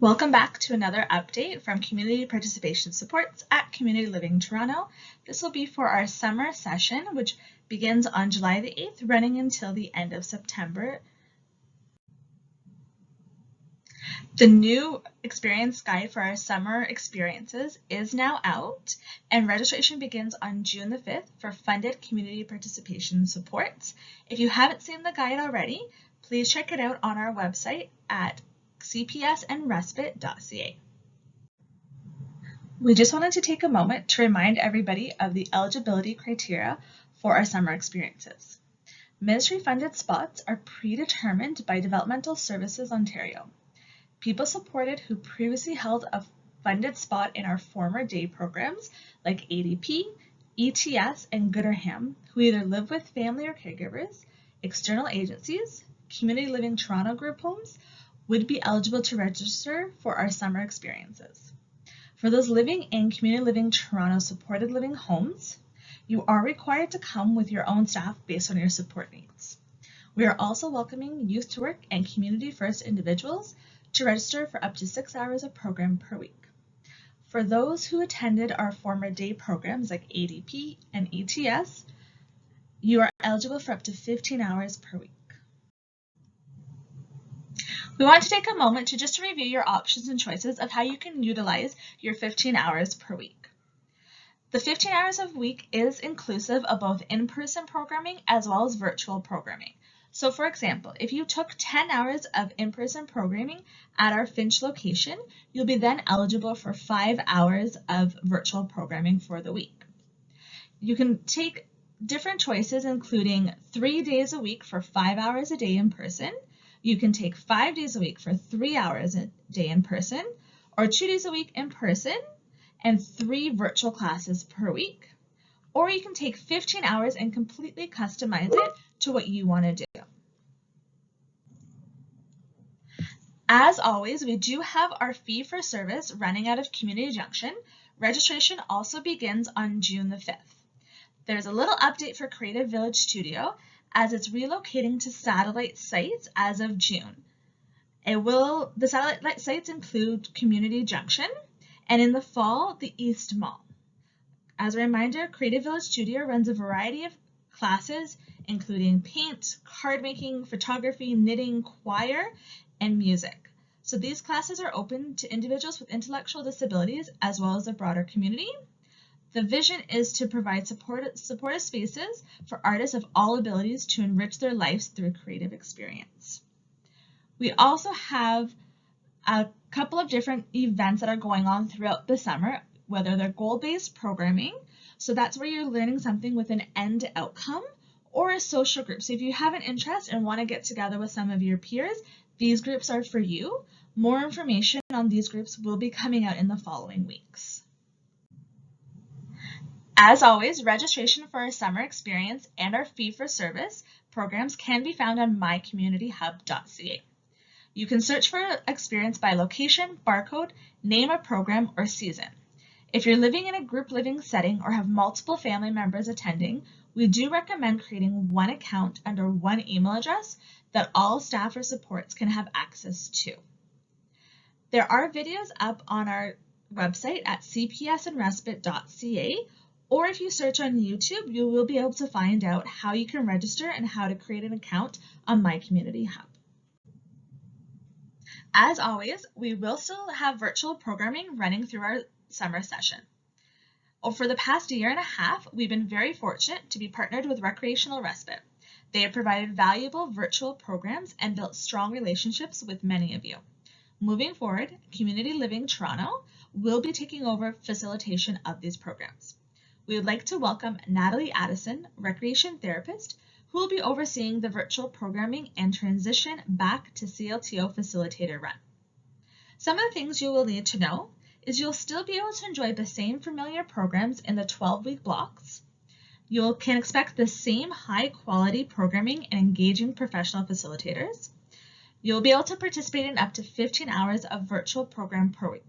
Welcome back to another update from Community Participation Supports at Community Living Toronto. This will be for our summer session, which begins on July the 8th, running until the end of September. The new experience guide for our summer experiences is now out, and registration begins on June the 5th for funded community participation supports. If you haven't seen the guide already, please check it out on our website at cpsandrespite.ca. We just wanted to take a moment to remind everybody of the eligibility criteria for our summer experiences. Ministry-funded spots are predetermined by Developmental Services Ontario. People supported who previously held a funded spot in our former day programs like ADP, ETS, and Gooderham, who either live with family or caregivers, external agencies, Community Living Toronto group homes, would be eligible to register for our summer experiences. For those living in Community Living Toronto supported living homes, you are required to come with your own staff based on your support needs. We are also welcoming youth to work and community first individuals to register for up to 6 hours of program per week. For those who attended our former day programs like ADP and ETS, you are eligible for up to 15 hours per week. We want to take a moment to just review your options and choices of how you can utilize your 15 hours per week. The 15 hours a week is inclusive of both in-person programming as well as virtual programming. So for example, if you took 10 hours of in-person programming at our Finch location, you'll be then eligible for 5 hours of virtual programming for the week. You can take different choices, including 3 days a week for 5 hours a day in person. You can take 5 days a week for 3 hours a day in person, or 2 days a week in person and 3 virtual classes per week. Or you can take 15 hours and completely customize it to what you want to do. As always, we do have our fee for service running out of Community Junction. Registration also begins on June the 5th. There's a little update for Creative Village Studio as it's relocating to satellite sites as of June. The satellite sites include Community Junction and in the fall, the East Mall. As a reminder, Creative Village Studio runs a variety of classes, including paint, card making, photography, knitting, choir, and music. So these classes are open to individuals with intellectual disabilities as well as the broader community. The vision is to provide supportive spaces for artists of all abilities to enrich their lives through creative experience. We also have a couple of different events that are going on throughout the summer, whether they're goal-based programming, so that's where you're learning something with an end outcome, or a social group. So if you have an interest and want to get together with some of your peers, these groups are for you. More information on these groups will be coming out in the following weeks. As always, registration for our summer experience and our fee-for-service programs can be found on mycommunityhub.ca. You can search for experience by location, barcode, name of program, or season. If you're living in a group living setting or have multiple family members attending, we do recommend creating one account under one email address that all staff or supports can have access to. There are videos up on our website at cpsandrespite.ca, or if you search on YouTube, you will be able to find out how you can register and how to create an account on My Community Hub. As always, we will still have virtual programming running through our summer session. Over the past year and a half, we've been very fortunate to be partnered with Recreational Respite. They have provided valuable virtual programs and built strong relationships with many of you. Moving forward, Community Living Toronto will be taking over facilitation of these programs. We would like to welcome Natalie Addison, Recreation Therapist, who will be overseeing the virtual programming and transition back to CLTO Facilitator Run. Some of the things you will need to know is you'll still be able to enjoy the same familiar programs in the 12-week blocks. You can expect the same high-quality programming and engaging professional facilitators. You'll be able to participate in up to 15 hours of virtual program per week.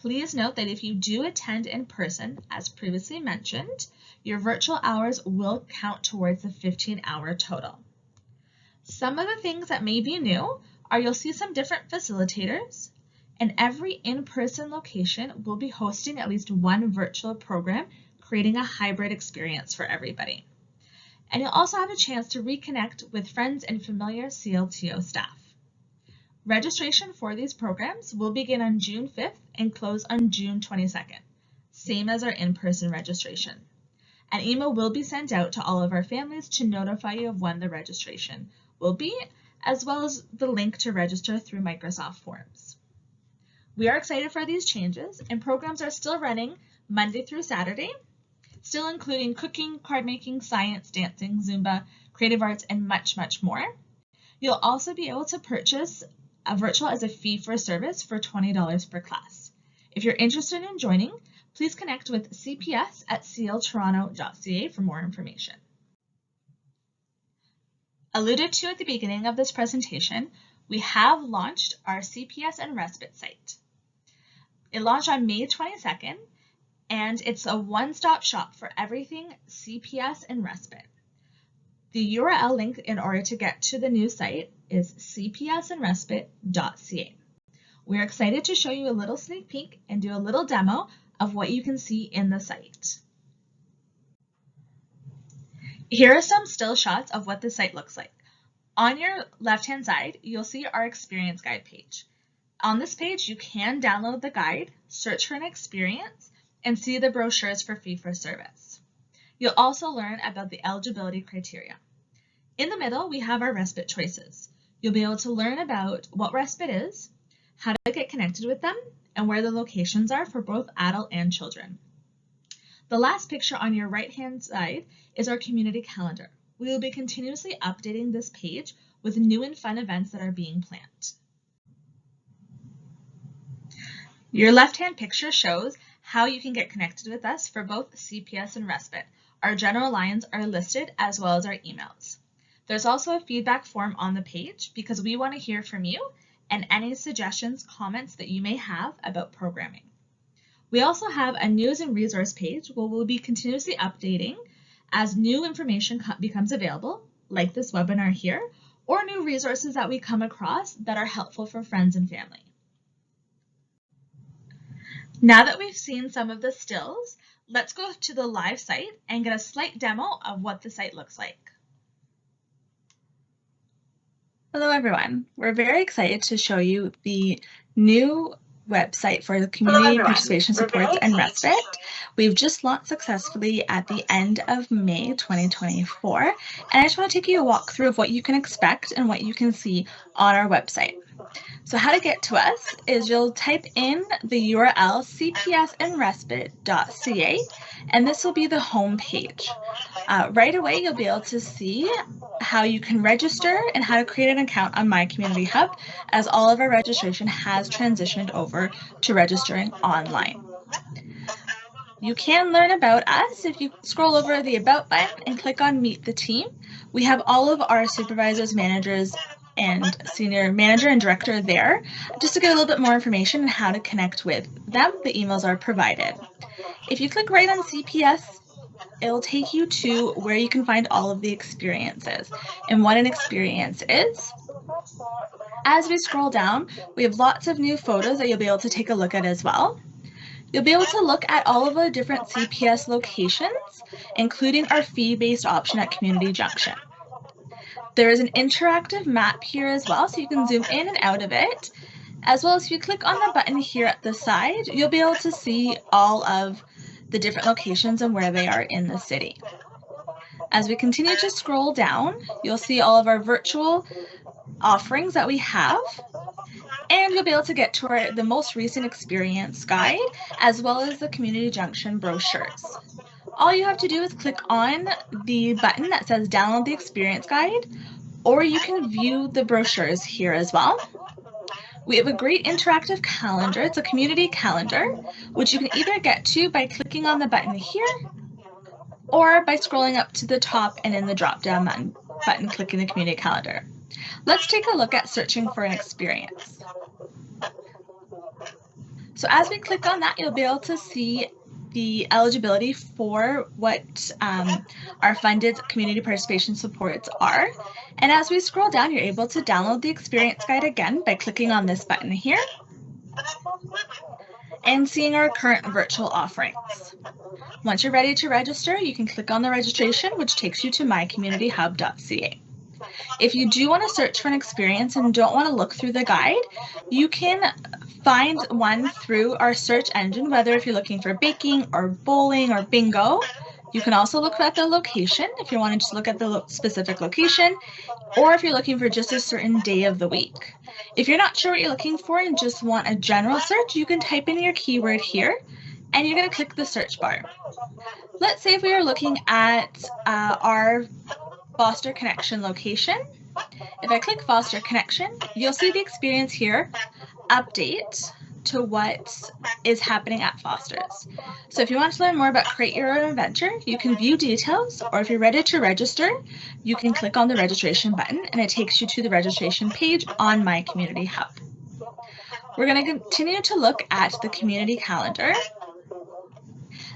Please note that if you do attend in person, as previously mentioned, your virtual hours will count towards the 15-hour total. Some of the things that may be new are you'll see some different facilitators. and every in-person location will be hosting at least one virtual program, creating a hybrid experience for everybody. And you'll also have a chance to reconnect with friends and familiar CLTO staff. Registration for these programs will begin on June 5th and close on June 22nd, same as our in-person registration. An email will be sent out to all of our families to notify you of when the registration will be, as well as the link to register through Microsoft Forms. We are excited for these changes, and programs are still running Monday through Saturday, still including cooking, card making, science, dancing, Zumba, creative arts, and much, much more. You'll also be able to purchase a virtual as a fee for service for $20 per class. If you're interested in joining, please connect with CPS at cltoronto.ca for more information. Alluded to at the beginning of this presentation, we have launched our CPS and Respite site. It launched on May 22nd, and it's a one-stop shop for everything CPS and Respite. The URL link in order to get to the new site is cpsandrespite.ca. We're excited to show you a little sneak peek and do a little demo of what you can see in the site. Here are some still shots of what the site looks like. On your left-hand side, you'll see our experience guide page. On this page, you can download the guide, search for an experience, and see the brochures for fee-for-service. You'll also learn about the eligibility criteria. In the middle, we have our respite choices. You'll be able to learn about what respite is, how to get connected with them, and where the locations are for both adult and children. The last picture on your right-hand side is our community calendar. We will be continuously updating this page with new and fun events that are being planned. Your left-hand picture shows how you can get connected with us for both CPS and Respite. Our general lines are listed as well as our emails. There's also a feedback form on the page because we want to hear from you and any suggestions, comments that you may have about programming. We also have a news and resource page where we'll be continuously updating as new information becomes available, like this webinar here, or new resources that we come across that are helpful for friends and family. Now that we've seen some of the stills, let's go to the live site and get a slight demo of what the site looks like. Hello everyone, we're very excited to show you the new website for the Community Participation Supports and Respite. We've just launched successfully at the end of May 2024, and I just want to take you a walkthrough of what you can expect and what you can see on our website. So how to get to us is you'll type in the URL cpsandrespite.ca, and this will be the home page. Right away, you'll be able to see how you can register and how to create an account on My Community Hub, as all of our registration has transitioned over to registering online. You can learn about us if you scroll over the About button and click on Meet the Team. We have all of our supervisors, managers, and senior manager and director there just to get a little bit more information on how to connect with them. The emails are provided. If you click right on CPS, it'll take you to where you can find all of the experiences and what an experience is. As we scroll down, we have lots of new photos that you'll be able to take a look at as well. You'll be able to look at all of the different CPS locations, including our fee-based option at Community Junction. There is an interactive map here as well, so you can zoom in and out of it. As well as if you click on the button here at the side, you'll be able to see all of the different locations and where they are in the city. As we continue to scroll down, you'll see all of our virtual offerings that we have, and you'll be able to get to the most recent experience guide, as well as the Community Junction brochures. All you have to do is click on the button that says download the experience guide, or you can view the brochures here as well. We have a great interactive calendar. It's a community calendar, which you can either get to by clicking on the button here, or by scrolling up to the top and in the drop-down button, clicking the community calendar. Let's take a look at searching for an experience. So as we click on that, you'll be able to see the eligibility for what our funded community participation supports are. And as we scroll down, you're able to download the experience guide again by clicking on this button here. and seeing our current virtual offerings. Once you're ready to register, you can click on the registration, which takes you to mycommunityhub.ca. If you do want to search for an experience and don't want to look through the guide, you can find one through our search engine, whether if you're looking for baking or bowling or bingo. You can also look at the location if you want to just look at the specific location, or if you're looking for just a certain day of the week. If you're not sure what you're looking for and just want a general search, you can type in your keyword here and you're going to click the search bar. Let's say if we are looking at our Foster Connection location. If I click Foster Connection, you'll see the experience here update to what is happening at Foster's. So if you want to learn more about Create Your Own Adventure, you can view details, or if you're ready to register, you can click on the registration button and it takes you to the registration page on My Community Hub. We're going to continue to look at the community calendar.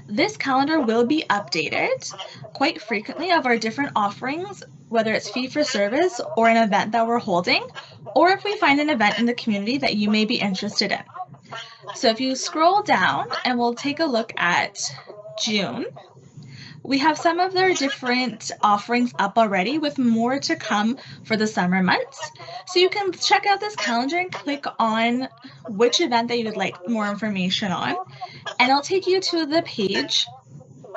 This calendar will be updated quite frequently of our different offerings, whether it's fee for service or an event that we're holding, or if we find an event in the community that you may be interested in. So if you scroll down and we'll take a look at June, we have some of their different offerings up already with more to come for the summer months. So you can check out this calendar and click on which event that you would like more information on, and it'll take you to the page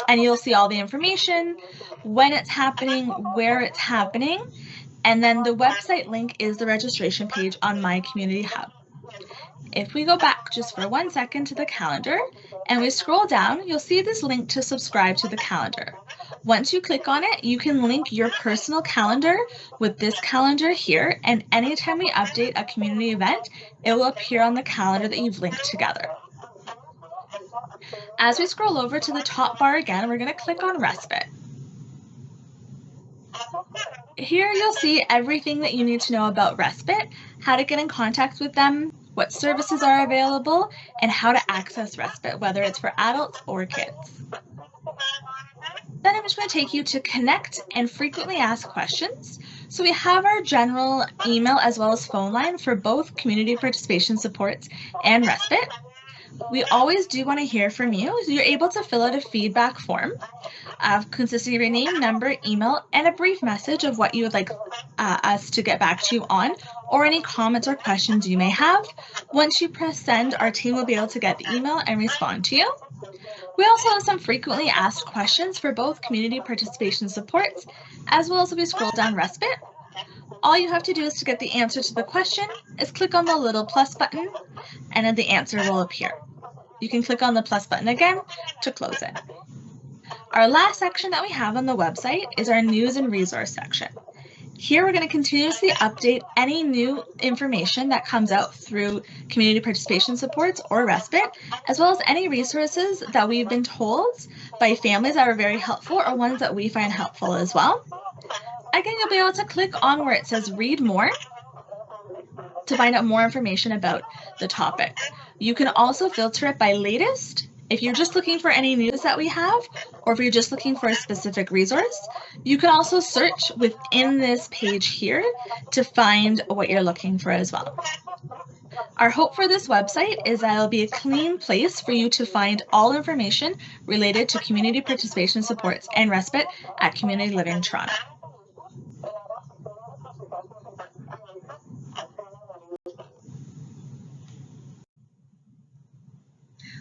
and you'll see all the information, when it's happening, where it's happening, and then the website link is the registration page on My Community Hub. If we go back just for 1 second to the calendar and we scroll down, you'll see this link to subscribe to the calendar. Once you click on it, you can link your personal calendar with this calendar here, and anytime we update a community event, it will appear on the calendar that you've linked together. As we scroll over to the top bar again, we're going to click on Respite. Here you'll see everything that you need to know about Respite, how to get in contact with them, what services are available, and how to access Respite, whether it's for adults or kids. Then I'm just going to take you to connect and frequently asked questions. So we have our general email as well as phone line for both community participation supports and Respite. We always do want to hear from you. So you're able to fill out a feedback form consisting of your name, number, email, and a brief message of what you would like us to get back to you on, or any comments or questions you may have. Once you press send, our team will be able to get the email and respond to you. We also have some frequently asked questions for both community participation supports, as well as if we scroll down Respite. All you have to do is to get the answer to the question is click on the little plus button, and then the answer will appear. You can click on the plus button again to close it. Our last section that we have on the website is our news and resource section. Here we're going to continuously update any new information that comes out through community participation supports or Respite, as well as any resources that we've been told by families that are very helpful or ones that we find helpful as well. Again, you'll be able to click on where it says read more to find out more information about the topic. You can also filter it by latest. If you're just looking for any news that we have, or if you're just looking for a specific resource, you can also search within this page here to find what you're looking for as well. Our hope for this website is that it'll be a clean place for you to find all information related to community participation supports and Respite at Community Living Toronto.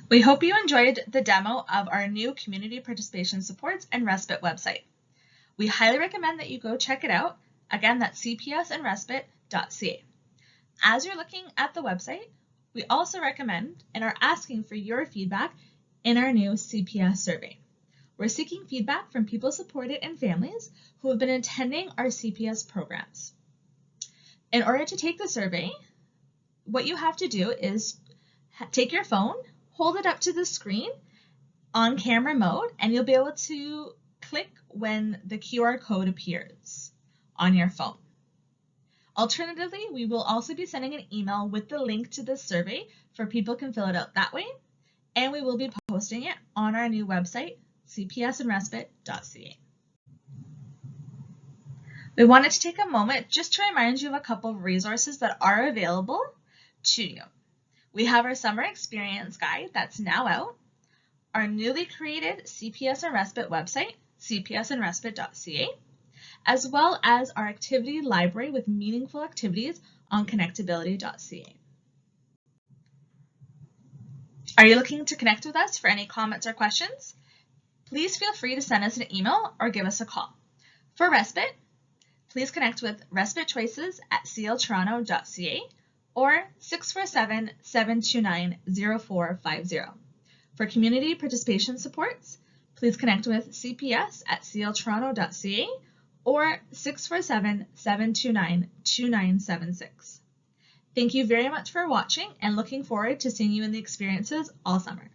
We hope you enjoyed the demo of our new Community Participation Supports and Respite website. We highly recommend that you go check it out. Again, that's cpsandrespite.ca. As you're looking at the website, we also recommend and are asking for your feedback in our new CPS survey. We're seeking feedback from people supported and families who have been attending our CPS programs. In order to take the survey, what you have to do is take your phone, hold it up to the screen on camera mode, and you'll be able to click when the QR code appears on your phone. Alternatively, we will also be sending an email with the link to this survey for people can fill it out that way, and we will be posting it on our new website, cpsandrespite.ca. We wanted to take a moment just to remind you of a couple of resources that are available to you. We have our summer experience guide that's now out, our newly created CPS and Respite website, cpsandrespite.ca, as well as our activity library with meaningful activities on connectability.ca. Are you looking to connect with us for any comments or questions? Please feel free to send us an email or give us a call. For Respite, please connect with respitechoices@cltoronto.ca or 647-729-0450. For community participation supports, please connect with cps@cltoronto.ca or 647-729-2976. Thank you very much for watching and looking forward to seeing you in the experiences all summer.